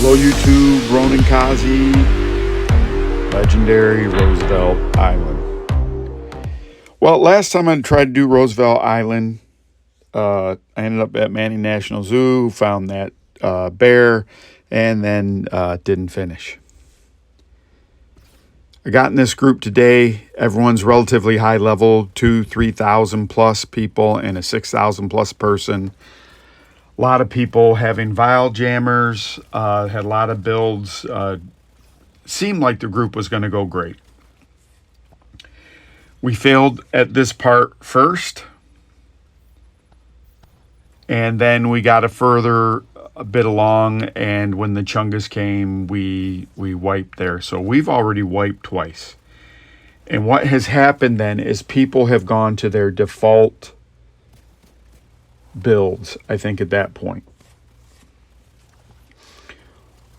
Hello YouTube, Ronan Kazi, legendary Roosevelt Island. Well, last time I tried to do Roosevelt Island, I ended up at Manning National Zoo, found that bear, and then didn't finish. I got in this group today. Everyone's relatively high level, 3,000 plus people and a 6,000 plus person. A lot of people having vial jammers, had a lot of builds. Seemed like the group was going to go great. We failed at this part first, and then we got a bit along, and when the Chungus came, we wiped there. So we've already wiped twice. And what has happened then is people have gone to their default builds, I think, at that point.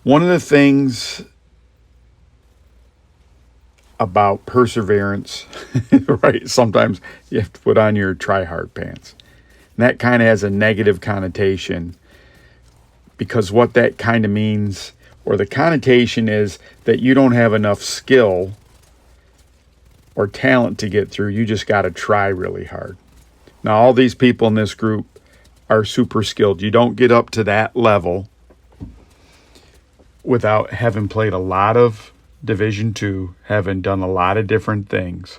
One of the things about perseverance, right? Sometimes you have to put on your try-hard pants. And that kind of has a negative connotation, because what that kind of means, or the connotation is that you don't have enough skill or talent to get through. You just got to try really hard. Now, all these people in this group are super skilled. You don't get up to that level without having played a lot of Division II, having done a lot of different things.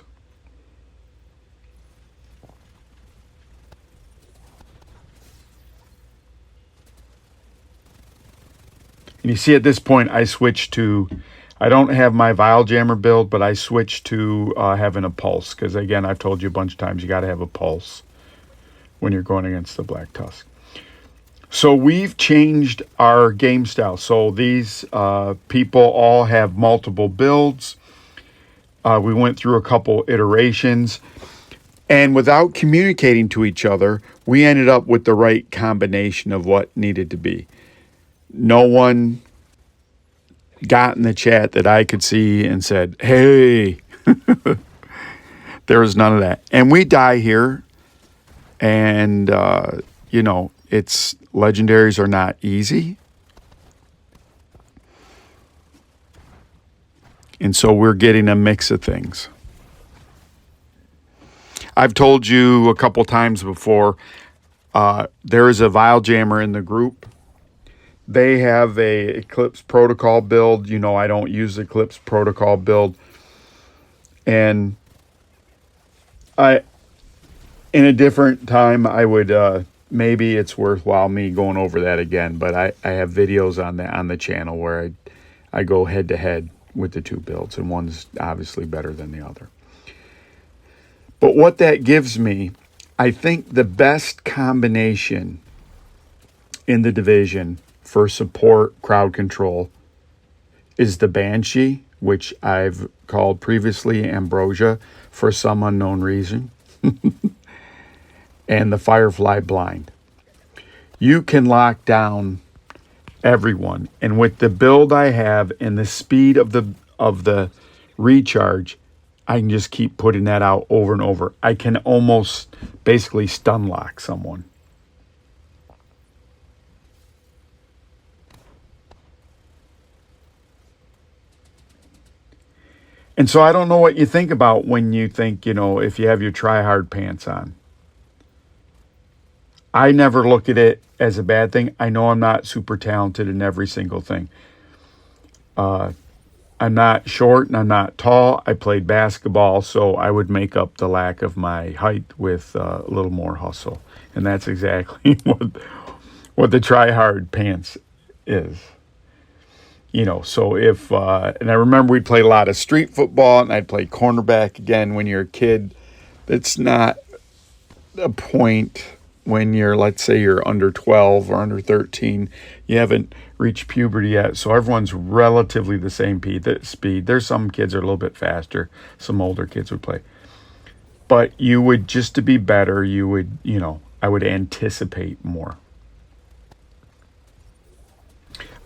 And you see at this point, I don't have my vial jammer build, but I switched to having a pulse. Because again, I've told you a bunch of times, you got to have a pulse when you're going against the Black Tusk. So we've changed our game style. So these people all have multiple builds. We went through a couple iterations. And without communicating to each other, we ended up with the right combination of what needed to be. No one got in the chat that I could see and said, hey, there was none of that. And we die here. And, it's legendaries are not easy. And so we're getting a mix of things. I've told you a couple times before, there is a vial jammer in the group. They have a Eclipse Protocol build. I don't use the Eclipse Protocol build. And in a different time, I would, maybe it's worthwhile me going over that again. But I have videos on the channel where I go head to head with the two builds, and one's obviously better than the other. But what that gives me, I think the best combination in the division for support crowd control is the Banshee, which I've called previously Ambrosia for some unknown reason, and the Firefly Blind. You can lock down everyone, and with the build I have and the speed of the recharge, I can just keep putting that out over and over. I can almost basically stun lock someone. And so I don't know what you think about when you think, if you have your try-hard pants on. I never look at it as a bad thing. I know I'm not super talented in every single thing. I'm not short and I'm not tall. I played basketball, so I would make up the lack of my height with a little more hustle. And that's exactly what the try-hard pants is. So if, and I remember we'd play a lot of street football, and I'd play cornerback. Again, when you're a kid, it's not a point when you're, let's say you're under 12 or under 13, you haven't reached puberty yet. So everyone's relatively the same speed. There's some kids are a little bit faster. Some older kids would play. But you would, just to be better, I would anticipate more.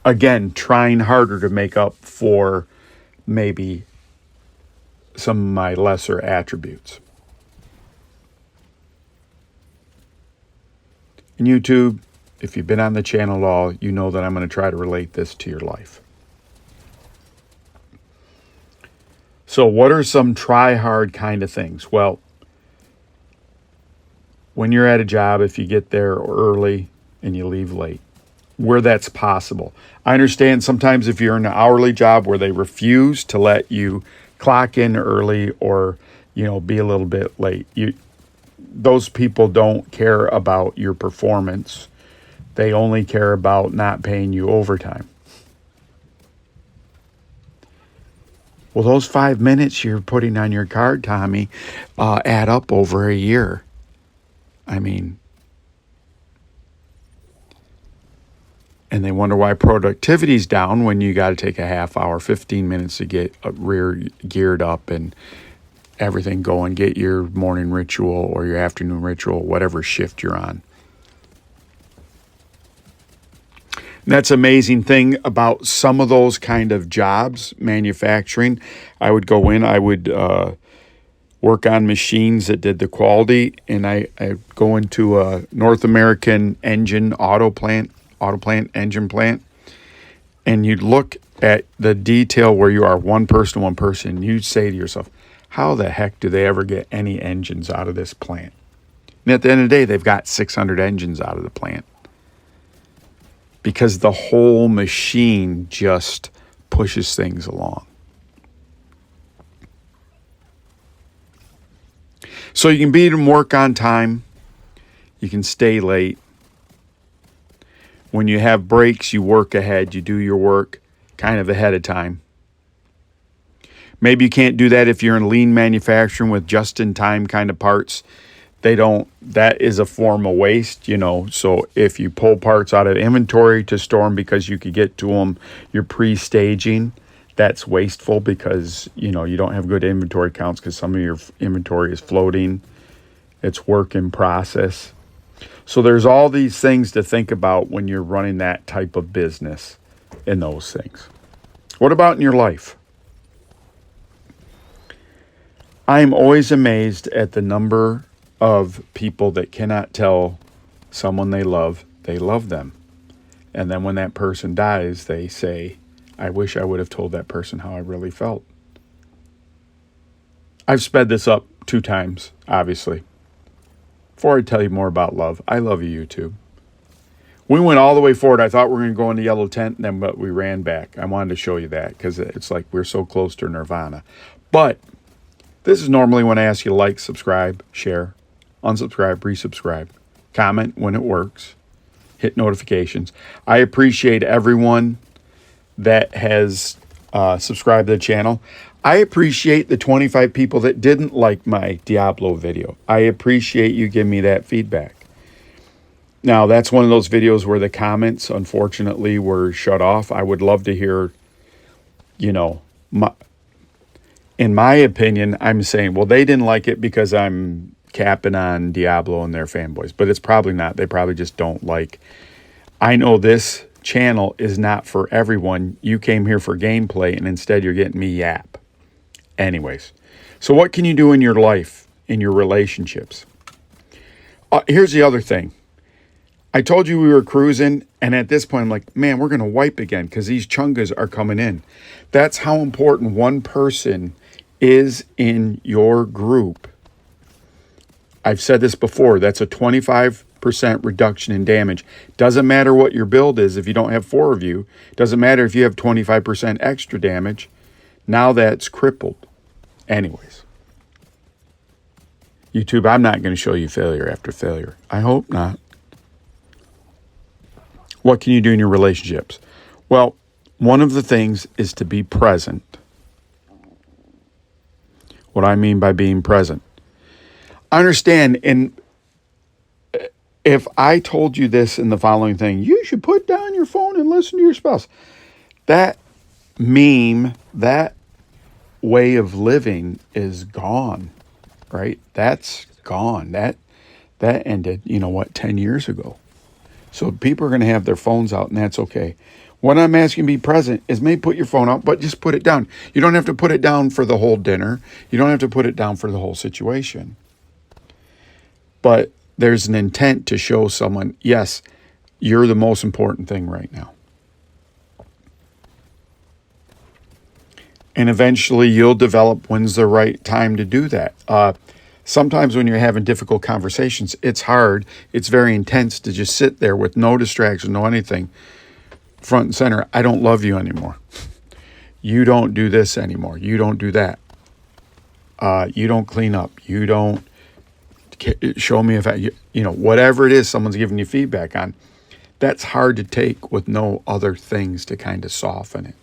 Again, trying harder to make up for maybe some of my lesser attributes. And YouTube, if you've been on the channel at all, you know that I'm going to try to relate this to your life. So what are some try hard kind of things? Well, when you're at a job, if you get there early and you leave late, where that's possible. I understand sometimes if you're in an hourly job where they refuse to let you clock in early or, be a little bit late. Those people don't care about your performance. They only care about not paying you overtime. Well, those 5 minutes you're putting on your card, Tommy, add up over a year. I mean, and they wonder why productivity's down when you got to take a half hour, 15 minutes to get rear geared up and everything going, get your morning ritual or your afternoon ritual, whatever shift you're on. And that's an amazing thing about some of those kind of jobs, manufacturing. I would go in, I would work on machines that did the quality, and I go into a North American engine auto plant, engine plant, and you'd look at the detail where you are one person, and you'd say to yourself, how the heck do they ever get any engines out of this plant? And at the end of the day, they've got 600 engines out of the plant because the whole machine just pushes things along. So you can beat them, work on time. You can stay late. When you have breaks, you work ahead. You do your work kind of ahead of time. Maybe you can't do that if you're in lean manufacturing with just-in-time kind of parts. That is a form of waste, So if you pull parts out of inventory to store them because you could get to them, you're pre-staging. That's wasteful because, you don't have good inventory counts because some of your inventory is floating. It's work in process. So there's all these things to think about when you're running that type of business and those things. What about in your life? I'm always amazed at the number of people that cannot tell someone they love them. And then when that person dies, they say, I wish I would have told that person how I really felt. I've sped this up 2 times, obviously. Before I tell you more about love, I love you, YouTube. We went all the way forward. I thought we were going to go in the yellow tent, but we ran back. I wanted to show you that because it's like we're so close to nirvana. But this is normally when I ask you to like, subscribe, share, unsubscribe, resubscribe, comment when it works, hit notifications. I appreciate everyone that has subscribed to the channel. I appreciate the 25 people that didn't like my Diablo video. I appreciate you giving me that feedback. Now, that's one of those videos where the comments, unfortunately, were shut off. I would love to hear, in my opinion, I'm saying, well, they didn't like it because I'm capping on Diablo and their fanboys. But it's probably not. They probably just don't like. I know this channel is not for everyone. You came here for gameplay, and instead you're getting me yap. Anyways, so what can you do in your life, in your relationships? Here's the other thing. I told you we were cruising, and at this point I'm like, man, we're going to wipe again because these chungas are coming in. That's how important one person is in your group. I've said this before. That's a 25% reduction in damage. Doesn't matter what your build is if you don't have 4 of you. Doesn't matter if you have 25% extra damage. Now that's crippled. Anyways. YouTube, I'm not going to show you failure after failure. I hope not. What can you do in your relationships? Well, one of the things is to be present. What I mean by being present. Understand, if I told you this in the following thing, you should put down your phone and listen to your spouse. That meme, that way of living is gone, right? That's gone. That ended, 10 years ago. So people are going to have their phones out, and that's okay. What I'm asking you to be present is maybe put your phone out, but just put it down. You don't have to put it down for the whole dinner. You don't have to put it down for the whole situation. But there's an intent to show someone, yes, You're the most important thing right now. And eventually you'll develop when's the right time to do that. Sometimes when you're having difficult conversations, it's hard. It's very intense to just sit there with no distraction, no anything, front and center. I don't love you anymore. You don't do this anymore. You don't do that. You don't clean up. You don't show me if whatever it is someone's giving you feedback on. That's hard to take with no other things to kind of soften it.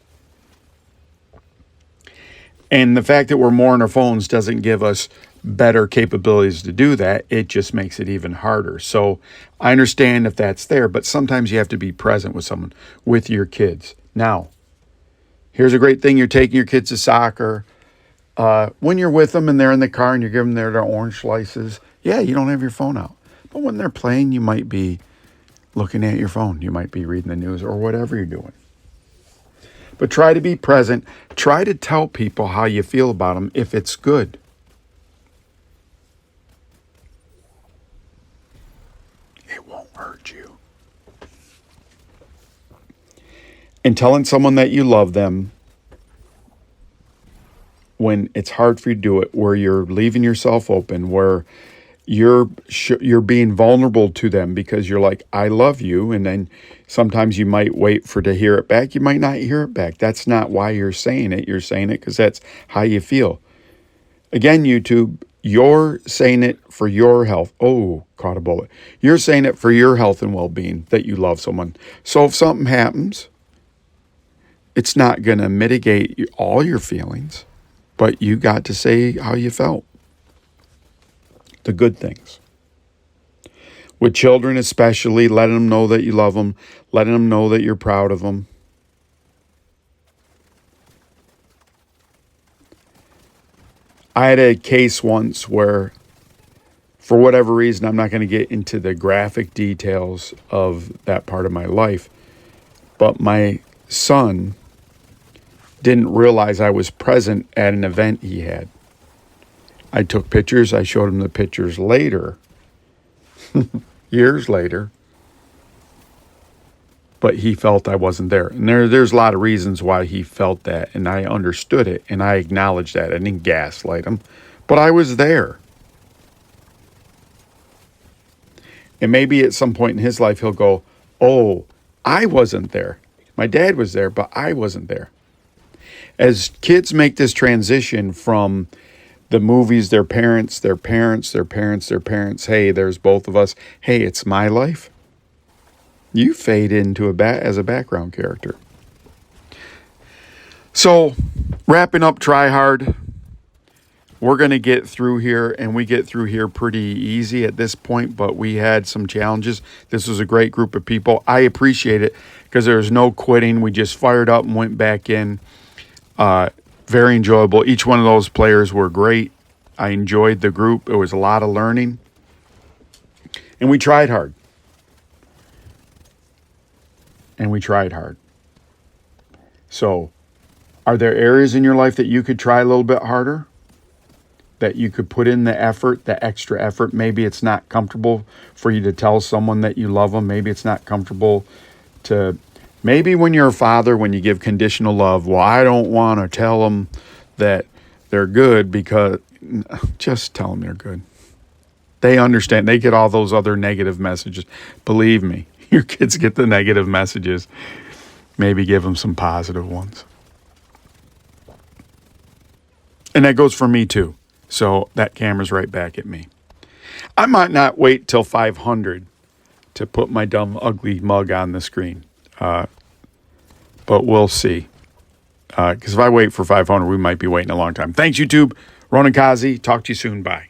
And the fact that we're more on our phones doesn't give us better capabilities to do that. It just makes it even harder. So I understand if that's there, but sometimes you have to be present with someone, with your kids. Now, here's a great thing. You're taking your kids to soccer. When you're with them and they're in the car and you're giving them their orange slices, yeah, you don't have your phone out. But when they're playing, you might be looking at your phone. You might be reading the news or whatever you're doing. But try to be present. Try to tell people how you feel about them if it's good. It won't hurt you. And telling someone that you love them when it's hard for you to do it, where you're leaving yourself open, where you're being vulnerable to them because you're like, I love you. And then sometimes you might wait to hear it back. You might not hear it back. That's not why you're saying it. You're saying it because that's how you feel. Again, YouTube, you're saying it for your health. Oh, caught a bullet. You're saying it for your health and well-being that you love someone. So if something happens, it's not going to mitigate all your feelings, but you got to say how you felt. The good things. With children especially, letting them know that you love them, letting them know that you're proud of them. I had a case once where, for whatever reason, I'm not going to get into the graphic details of that part of my life, but my son didn't realize I was present at an event he had. I took pictures. I showed him the pictures later, years later, but he felt I wasn't there. And there's a lot of reasons why he felt that, and I understood it, and I acknowledged that. I didn't gaslight him, but I was there. And maybe at some point in his life, he'll go, oh, I wasn't there. My dad was there, but I wasn't there. As kids make this transition from the movies, their parents, their parents, their parents, their parents. Hey, there's both of us. Hey, it's my life. You fade into as a background character. So, wrapping up Try Hard. We're going to get through here, and we get through here pretty easy at this point, but we had some challenges. This was a great group of people. I appreciate it because there was no quitting. We just fired up and went back in. Very enjoyable. Each one of those players were great. I enjoyed the group. It was a lot of learning. And we tried hard. So, are there areas in your life that you could try a little bit harder? That you could put in the effort, the extra effort? Maybe it's not comfortable for you to tell someone that you love them. Maybe it's not comfortable to... Maybe when you're a father, when you give conditional love, well, I don't want to tell them that they're good because just tell them they're good. They understand. They get all those other negative messages. Believe me, your kids get the negative messages. Maybe give them some positive ones. And that goes for me too. So that camera's right back at me. I might not wait till 500 to put my dumb, ugly mug on the screen. But we'll see. Because if I wait for 500, we might be waiting a long time. Thanks, YouTube. Ronan Kazi. Talk to you soon. Bye.